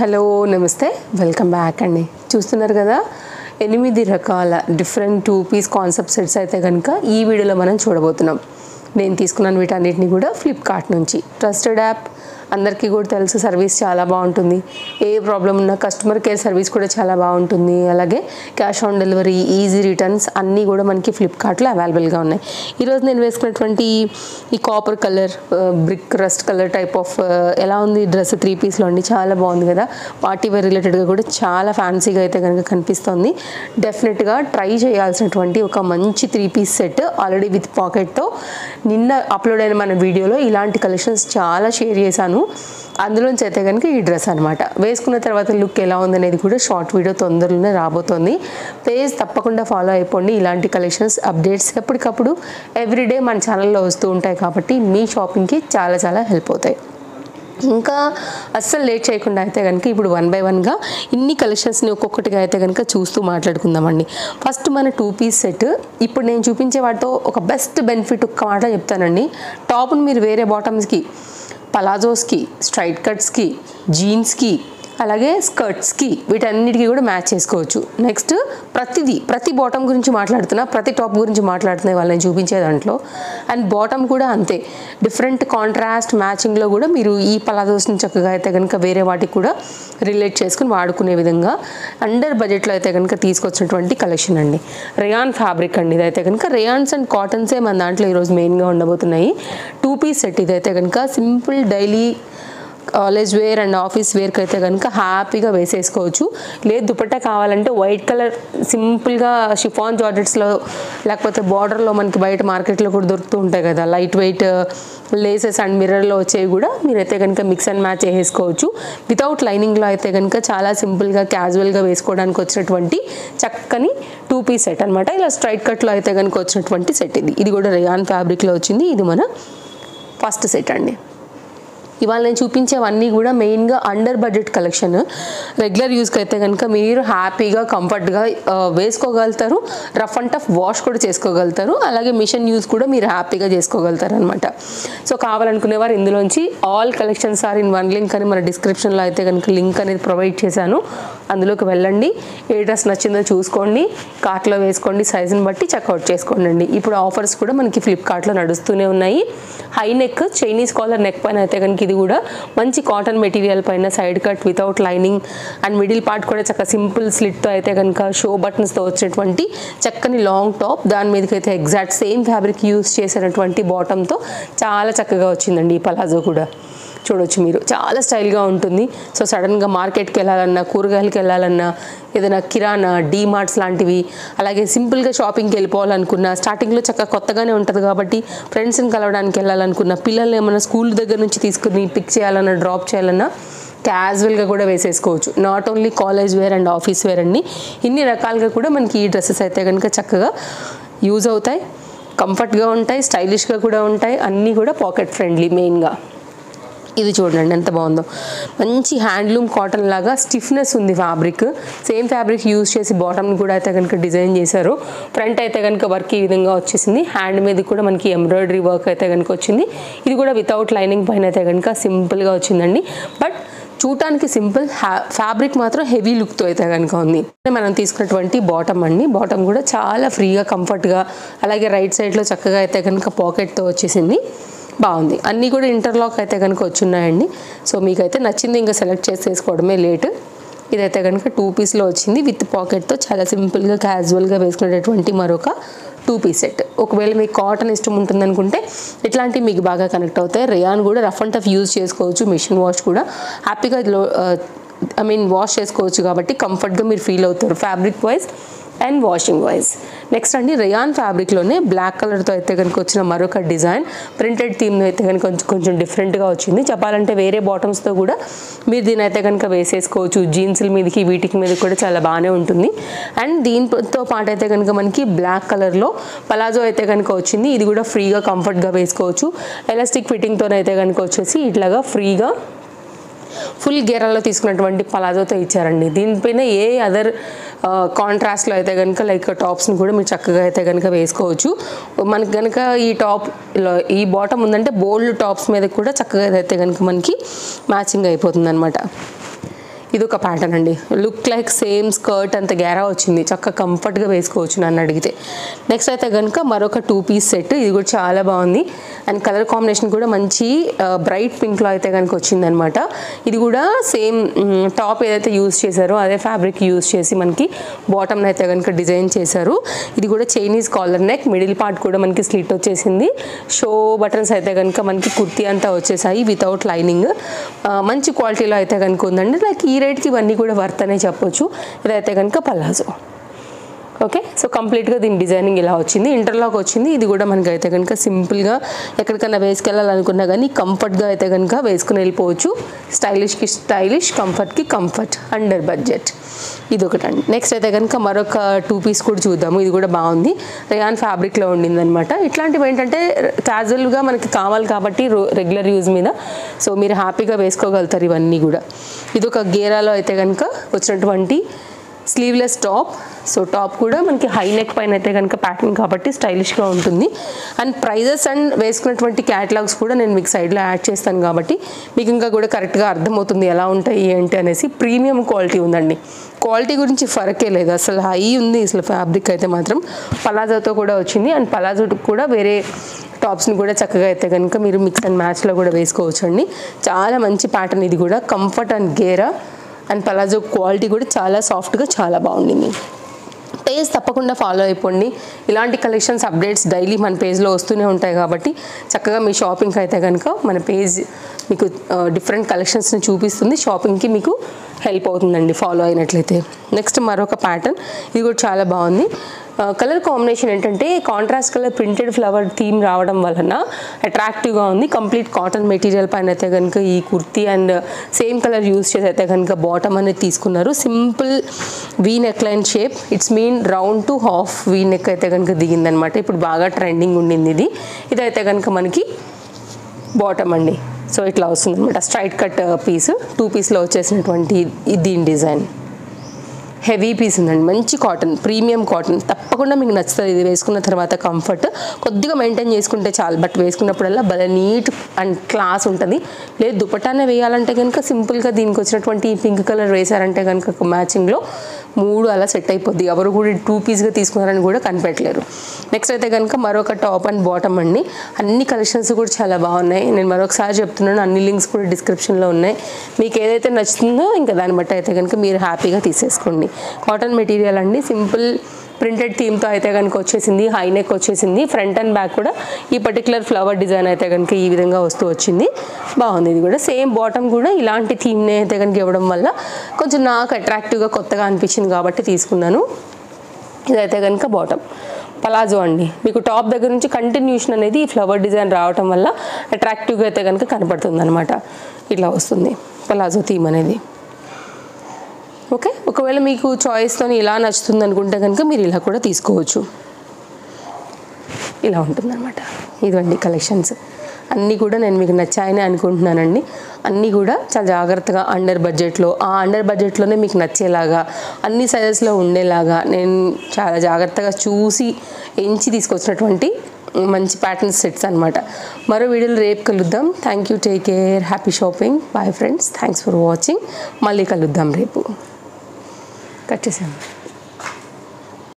Hello నమస్తే welcome back అండి. చూస్తున్నారు కదా 8 రకాల డిఫరెంట్ 2 పీస్ కాన్సెప్ట్ సెట్స్ అయితే కనుక ఈ వీడియోలో మనం చూడబోతున్నాం. నేను తీసుకున్నాను వీటన్నిటిని కూడా ఫ్లిప్కార్ట్ నుంచి. ట్రస్టెడ్ యాప్, అందరికీ కూడా తెలుసు, సర్వీస్ చాలా బాగుంటుంది. ఏ ప్రాబ్లం ఉన్నా కస్టమర్ కేర్ సర్వీస్ కూడా చాలా బాగుంటుంది. అలాగే cash on delivery, easy returns అన్నీ కూడా మనకి ఫ్లిప్కార్ట్లో అవైలబుల్గా ఉన్నాయి. ఈరోజు నేను వేసుకున్నటువంటి ఈ copper colour, brick rust colour type of ఎలా ఉంది డ్రెస్ 3 పీస్లో అండి. చాలా బాగుంది కదా. పార్టీ వేర్ రిలేటెడ్గా కూడా చాలా ఫ్యాన్సీగా అయితే కనుక కనిపిస్తుంది. డెఫినెట్గా ట్రై చేయాల్సినటువంటి ఒక మంచి 3 పీస్ సెట్ ఆల్రెడీ విత్ పాకెట్తో నిన్న అప్లోడ్ అయిన మన వీడియోలో ఇలాంటి కలెక్షన్స్ చాలా షేర్ చేశాను. అందులోంచి అయితే కనుక ఈ డ్రెస్ అనమాట. వేసుకున్న తర్వాత లుక్ ఎలా ఉందనేది కూడా షార్ట్ వీడియో తొందరలోనే రాబోతోంది. పేజ్ తప్పకుండా ఫాలో అయిపోండి. ఇలాంటి కలెక్షన్స్ అప్డేట్స్ ఎప్పటికప్పుడు ఎవ్రీడే మన ఛానల్లో వస్తూ ఉంటాయి కాబట్టి మీ షాపింగ్కి చాలా చాలా హెల్ప్ అవుతాయి. ఇంకా అస్సలు లేట్ చేయకుండా అయితే కనుక ఇప్పుడు 1 by 1గా ఇన్ని కలెక్షన్స్ని ఒక్కొక్కటిగా అయితే కనుక చూస్తూ మాట్లాడుకుందామండి. ఫస్ట్ మన 2 పీస్ సెట్. ఇప్పుడు నేను చూపించే వాటితో ఒక బెస్ట్ బెనిఫిట్ ఒక్క మాట చెప్తానండి. టాప్ని మీరు వేరే బాటమ్స్కి, పలాజోస్కి, స్ట్రైట్ కట్స్కి, జీన్స్కి, అలాగే స్కర్ట్స్కి, వీటన్నిటికీ కూడా మ్యాచ్ చేసుకోవచ్చు. నెక్స్ట్ ప్రతి బాటమ్ గురించి మాట్లాడుతున్నా, ప్రతి టాప్ గురించి మాట్లాడుతున్నా వాళ్ళని చూపించే దాంట్లో. అండ్ బాటమ్ కూడా అంతే, డిఫరెంట్ కాంట్రాస్ట్ మ్యాచింగ్లో కూడా మీరు ఈ పలాజోస్ని చక్కగా అయితే కనుక వేరే వాటికి కూడా రిలేట్ చేసుకుని వాడుకునే విధంగా అండర్ బడ్జెట్లో అయితే కనుక తీసుకొచ్చినటువంటి కలెక్షన్ అండి. రేయాన్ ఫ్యాబ్రిక్ అండి. ఇదైతే కనుక రేయాన్స్ అండ్ కాటన్సే మన దాంట్లో ఈరోజు మెయిన్గా ఉండబోతున్నాయి. 2 పీస్ సెట్ ఇదైతే కనుక simple daily college wear and office వేర్కి అయితే కనుక హ్యాపీగా వేసేసుకోవచ్చు. లేదు దుపట్టా కావాలంటే వైట్ కలర్ సింపుల్గా షిఫాన్ జార్జెట్స్లో లేకపోతే బార్డర్లో మనకి బయట మార్కెట్లో కూడా దొరుకుతూ ఉంటాయి కదా, లైట్ వెయిట్ లేసెస్ అండ్ మిర్రర్లో వచ్చేవి కూడా మీరైతే కనుక మిక్స్ అండ్ మ్యాచ్ వేసుకోవచ్చు. వితౌట్ లైనింగ్లో అయితే కనుక చాలా సింపుల్గా క్యాజువల్గా వేసుకోవడానికి వచ్చినటువంటి చక్కని 2 పీస్ సెట్ అనమాట. ఇలా స్ట్రైట్ కట్లో అయితే కనుక వచ్చినటువంటి సెట్ ఇది కూడా రేయాన్ ఫ్యాబ్రిక్లో వచ్చింది. ఇది మన ఫస్ట్ సెట్ అండి. ఇవాళ నేను చూపించేవన్నీ కూడా మెయిన్గా అండర్ బడ్జెట్ కలెక్షన్. రెగ్యులర్ యూస్కి అయితే కనుక మీరు హ్యాపీగా కంఫర్ట్గా వేసుకోగలుగుతారు. రఫ్ అండ్ టఫ్ వాష్ కూడా చేసుకోగలుగుతారు. అలాగే మిషన్ యూస్ కూడా మీరు హ్యాపీగా చేసుకోగలుగుతారు అనమాట. సో కావాలనుకునేవారు ఇందులోంచి all collections are in 1 link అని మన డిస్క్రిప్షన్లో అయితే కనుక లింక్ అనేది ప్రొవైడ్ చేశాను. అందులోకి వెళ్ళండి, ఏ డ్రెస్ నచ్చిందో చూసుకోండి, కార్ట్లో వేసుకోండి, సైజుని బట్టి చెక్అవుట్ చేసుకోండి. ఇప్పుడు ఆఫర్స్ కూడా మనకి ఫ్లిప్కార్ట్లో నడుస్తూనే ఉన్నాయి. High neck Chinese collar neck పైన అయితే కనుక ఇది కూడా మంచి కాటన్ మెటీరియల్ పైన side cut without lining and middle part కూడా చక్కగా సింపుల్ స్లిట్తో అయితే కనుక షో బటన్స్తో వచ్చినటువంటి చక్కని లాంగ్ టాప్. దాని మీదకి అయితే ఎగ్జాక్ట్ సేమ్ ఫ్యాబ్రిక్ యూస్ చేసినటువంటి బాటంతో చాలా చక్కగా వచ్చిందండి. ఈ పలాజో కూడా చూడొచ్చు మీరు, చాలా స్టైల్గా ఉంటుంది. సో సడన్గా మార్కెట్కి వెళ్ళాలన్నా, కూరగాయలకి వెళ్ళాలన్నా, ఏదైనా కిరాణా, డీమార్ట్స్ లాంటివి, అలాగే సింపుల్గా షాపింగ్కి వెళ్ళిపోవాలనుకున్నా, స్టార్టింగ్లో చక్కగా కొత్తగానే ఉంటుంది కాబట్టి ఫ్రెండ్స్ని కలవడానికి వెళ్ళాలనుకున్నా, పిల్లల్ని ఏమైనా స్కూల్ దగ్గర నుంచి తీసుకుని పిక్ చేయాలన్నా, డ్రాప్ చేయాలన్నా క్యాజువల్గా కూడా వేసేసుకోవచ్చు. Not only college wear and office wear అండి, ఇన్ని రకాలుగా కూడా మనకి ఈ డ్రెస్సెస్ అయితే కనుక చక్కగా యూజ్ అవుతాయి, కంఫర్ట్గా ఉంటాయి, స్టైలిష్గా కూడా ఉంటాయి, అన్నీ కూడా పాకెట్ ఫ్రెండ్లీ. మెయిన్గా ఇది చూడండి ఎంత బాగుందో, మంచి హ్యాండ్లూమ్ కాటన్ లాగా స్టిఫ్నెస్ ఉంది ఫ్యాబ్రిక్. సేమ్ ఫ్యాబ్రిక్ యూజ్ చేసి బాటమ్ని కూడా అయితే కనుక డిజైన్ చేశారు. ఫ్రంట్ అయితే కనుక వర్క్ ఈ విధంగా వచ్చేసింది. హ్యాండ్ మీద కూడా మనకి ఎంబ్రాయిడరీ వర్క్ అయితే కనుక వచ్చింది. ఇది కూడా వితౌట్ లైనింగ్ పైన అయితే కనుక సింపుల్గా వచ్చిందండి. బట్ చూడటానికి సింపుల్, ఫ్యాబ్రిక్ మాత్రం హెవీ లుక్తో అయితే కనుక ఉంది. మనం తీసుకున్నటువంటి బాటమ్ అండి. బాటమ్ కూడా చాలా ఫ్రీగా, కంఫర్ట్గా, అలాగే రైట్ సైడ్లో చక్కగా అయితే కనుక పాకెట్తో వచ్చేసింది. బాగుంది. అన్నీ కూడా ఇంటర్లాక్ అయితే కనుక వచ్చున్నాయండి. సో మీకైతే నచ్చింది ఇంకా సెలెక్ట్ చేసేసుకోవడమే లేట్. ఇదైతే కనుక 2 పీస్లో వచ్చింది విత్ పాకెట్తో చాలా సింపుల్గా క్యాజువల్గా వేసుకునేటటువంటి మరొక 2 పీస్ సెట్. ఒకవేళ మీకు కాటన్ ఇష్టం ఉంటుందనుకుంటే ఇట్లాంటివి మీకు బాగా కనెక్ట్ అవుతాయి. రేయాన్ కూడా రఫ్ అండ్ టఫ్ యూజ్ చేసుకోవచ్చు. మిషన్ వాష్ కూడా హ్యాపీగా వాష్ చేసుకోవచ్చు కాబట్టి కంఫర్ట్గా మీరు ఫీల్ అవుతారు fabric wise and washing wise. Next అండి, రేయాన్ ఫ్యాబ్రిక్లోనే బ్లాక్ కలర్తో అయితే కనుక వచ్చిన మరొక డిజైన్. ప్రింటెడ్ థీమ్లో అయితే కనుక కొంచెం డిఫరెంట్గా వచ్చింది. చెప్పాలంటే వేరే బాటమ్స్తో కూడా మీరు దీని అయితే కనుక వేసేసుకోవచ్చు. జీన్స్ల మీదకి వీటికి మీద కూడా చాలా బాగానే ఉంటుంది. అండ్ దీంతో పాటు అయితే కనుక మనకి బ్లాక్ కలర్లో పలాజో అయితే కనుక వచ్చింది. ఇది కూడా ఫ్రీగా కంఫర్ట్గా వేసుకోవచ్చు. ఎలాస్టిక్ ఫిట్టింగ్తో అయితే కనుక వచ్చేసి ఇట్లాగా ఫ్రీగా ఫుల్ గేరాలో తీసుకున్నటువంటి పలాజోతో ఇచ్చారండి. దీనిపైన ఏ అదర్ కాంట్రాస్ట్లో అయితే కనుక లైక్ టాప్స్ని కూడా మీరు చక్కగా అయితే కనుక వేసుకోవచ్చు. మనకి కనుక ఈ బాటమ్ ఉందంటే బోల్డ్ టాప్స్ మీద కూడా చక్కగా అయితే కనుక మనకి మ్యాచింగ్ అయిపోతుంది అనమాట. ఇది ఒక ప్యాటర్న్ అండి. లుక్ లైక్ సేమ్ స్కర్ట్ అంత గ్యారా వచ్చింది, చక్కగా కంఫర్ట్గా వేసుకోవచ్చు నన్ను అడిగితే. నెక్స్ట్ అయితే కనుక మరొక 2 పీస్ సెట్. ఇది కూడా చాలా బాగుంది అండ్ కలర్ కాంబినేషన్ కూడా మంచి బ్రైట్ పింక్లో అయితే కనుక వచ్చిందనమాట. ఇది కూడా సేమ్ టాప్ ఏదైతే యూజ్ చేశారో అదే ఫ్యాబ్రిక్ యూజ్ చేసి మనకి బాటమ్ అయితే కనుక డిజైన్ చేశారు. ఇది కూడా Chinese collar neck, middle part కూడా మనకి స్లిట్ వచ్చేసింది. షో బటన్స్ అయితే కనుక మనకి కుర్తీ అంతా వచ్చేసాయి వితౌట్ లైనింగ్. మంచి క్వాలిటీలో అయితే కనుక ఉందండి. లైక్ ఈ రేట్కి ఇవన్నీ కూడా వర్త్ అనే చెప్పొచ్చు. ఇదైతే కనుక పలాజో. ఓకే, సో కంప్లీట్గా దీని డిజైనింగ్ ఇలా వచ్చింది, ఇంటర్లాక్ వచ్చింది. ఇది కూడా మనకి అయితే కనుక సింపుల్గా ఎక్కడికైనా వేసుకెళ్ళాలనుకున్నా కానీ కంఫర్ట్గా అయితే కనుక వేసుకుని వెళ్ళిపోవచ్చు. స్టైలిష్కి స్టైలిష్, కంఫర్ట్కి కంఫర్ట్, అండర్ బడ్జెట్. ఇది ఒకటండి. నెక్స్ట్ అయితే కనుక మరొక 2 పీస్ కూడా చూద్దాము. ఇది కూడా బాగుంది, రేయాన్ ఫ్యాబ్రిక్లో ఉండిందనమాట. ఇట్లాంటివి ఏంటంటే క్యాజువల్గా మనకి కావాలి కాబట్టి రెగ్యులర్ యూజ్ మీద, సో మీరు హ్యాపీగా వేసుకోగలుగుతారు ఇవన్నీ కూడా. ఇది ఒక గేరాలో అయితే కనుక వచ్చినటువంటి స్లీవ్లెస్ టాప్. సో టాప్ కూడా మనకి హై నెక్ పైన అయితే కనుక ప్యాటర్న్ కాబట్టి స్టైలిష్గా ఉంటుంది. అండ్ ప్రైజెస్ అండ్ వేసుకున్నటువంటి క్యాటలాగ్స్ కూడా నేను మీకు సైడ్లో యాడ్ చేస్తాను కాబట్టి మీకు ఇంకా కూడా కరెక్ట్గా అర్థమవుతుంది ఎలా ఉంటాయి ఏంటి అనేసి. ప్రీమియం క్వాలిటీ ఉందండి, క్వాలిటీ గురించి ఫరకే లేదు, అసలు హై ఉంది అసలు. ఫ్యాబ్రిక్ అయితే మాత్రం పలాజోతో కూడా వచ్చింది అండ్ పలాజో కూడా వేరే టాప్స్ని కూడా చక్కగా అయితే కనుక మీరు మిక్స్ అండ్ మ్యాచ్లో కూడా వేసుకోవచ్చు అండి. చాలా మంచి ప్యాటర్న్ ఇది కూడా, కంఫర్ట్ అండ్ గేరా అండ్ పలాజో క్వాలిటీ కూడా చాలా సాఫ్ట్గా చాలా బాగుండింది. పేజ్ తప్పకుండా ఫాలో అయిపోండి. ఇలాంటి కలెక్షన్స్ అప్డేట్స్ డైలీ మన పేజ్లో వస్తూనే ఉంటాయి కాబట్టి చక్కగా మీ షాపింగ్కి అయితే కనుక మన పేజ్ మీకు డిఫరెంట్ కలెక్షన్స్ని చూపిస్తుంది. షాపింగ్కి మీకు హెల్ప్ అవుతుందండి ఫాలో అయినట్లయితే. నెక్స్ట్ మరొక ప్యాటర్న్, ఇది కూడా చాలా బాగుంది. కలర్ కాంబినేషన్ ఏంటంటే contrast colour printed flower theme రావడం వలన అట్రాక్టివ్గా ఉంది. కంప్లీట్ కాటన్ మెటీరియల్ పైన అయితే కనుక ఈ kurti and same colour use చేసి అయితే కనుక బాటమ్ అనేది తీసుకున్నారు. Simple V neck line shape, it's mean round to half V neck అయితే కనుక దిగిందనమాట. ఇప్పుడు బాగా ట్రెండింగ్ ఉండింది ఇది. ఇదైతే కనుక మనకి బాటమ్ అండి. సో ఇట్లా వస్తుంది అనమాట, స్ట్రైట్ కట్ పీస్ 2 పీస్లో వచ్చేసినటువంటి దీని డిజైన్. హెవీ పీస్ ఉందండి, మంచి కాటన్, ప్రీమియం కాటన్. తప్పకుండా మీకు నచ్చుతుంది ఇది వేసుకున్న తర్వాత. కంఫర్ట్ కొద్దిగా మెయింటైన్ చేసుకుంటే చాలు, బట్ వేసుకున్నప్పుడల్లా భలే నీట్ అండ్ క్లాస్ ఉంటుంది. లేదు దుపట్టానే వేయాలంటే కనుక సింపుల్గా దీనికి వచ్చినటువంటి పింక్ కలర్ వేసారంటే కనుక మ్యాచింగ్లో 3 అలా సెట్ అయిపోద్ది. ఎవరు కూడా 2 పీస్గా తీసుకున్నారని కూడా కనిపెట్టలేరు. నెక్స్ట్ అయితే కనుక మరొక టాప్ అండ్ బాటమ్ అండి. అన్ని కలెక్షన్స్ కూడా చాలా బాగున్నాయి. నేను మరొకసారి చెప్తున్నాను, అన్ని లింక్స్ కూడా డిస్క్రిప్షన్లో ఉన్నాయి. మీకు ఏదైతే నచ్చుతుందో ఇంకా దాన్ని బట్టి అయితే కనుక మీరు హ్యాపీగా తీసేసుకోండి. కాటన్ మెటీరియల్ అండి, సింపుల్ ప్రింటెడ్ థీమ్తో అయితే కనుక వచ్చేసింది. హై నెక్ వచ్చేసింది. ఫ్రంట్ అండ్ బ్యాక్ కూడా ఈ పర్టికులర్ ఫ్లవర్ డిజైన్ అయితే కనుక ఈ విధంగా వస్తూ వచ్చింది. బాగుంది. ఇది కూడా సేమ్ బాటమ్ కూడా ఇలాంటి థీమ్ని అయితే కనుక ఇవ్వడం వల్ల కొంచెం నాకు అట్రాక్టివ్గా కొత్తగా అనిపించింది కాబట్టి తీసుకున్నాను. ఇదైతే కనుక బాటమ్. పలాజో అండి, మీకు టాప్ దగ్గర నుంచి కంటిన్యూషన్ అనేది ఈ ఫ్లవర్ డిజైన్ రావటం వల్ల అట్రాక్టివ్గా అయితే కనుక కనపడుతుంది అనమాట. ఇట్లా వస్తుంది పలాజో థీమ్ అనేది. ఓకే, ఒకవేళ మీకు చాయిస్తో ఇలా నచ్చుతుంది అనుకుంటే కనుక మీరు ఇలా కూడా తీసుకోవచ్చు. ఇలా ఉంటుందన్నమాట. ఇదండి కలెక్షన్స్ అన్నీ కూడా నేను మీకు నచ్చాయని అనుకుంటున్నానండి. అన్నీ కూడా చాలా జాగ్రత్తగా అండర్ బడ్జెట్లో, ఆ అండర్ బడ్జెట్లోనే మీకు నచ్చేలాగా అన్ని సైజెస్లో ఉండేలాగా నేను చాలా జాగ్రత్తగా చూసి ఎంచి తీసుకొచ్చినటువంటి మంచి ప్యాటర్న్ సెట్స్ అనమాట. మరో వీడియోలో రేపు కలుద్దాం. Thank you, take care, happy shopping, bye friends, thanks for watching. మళ్ళీ కలుద్దాం రేపు. కట్ చేసాను.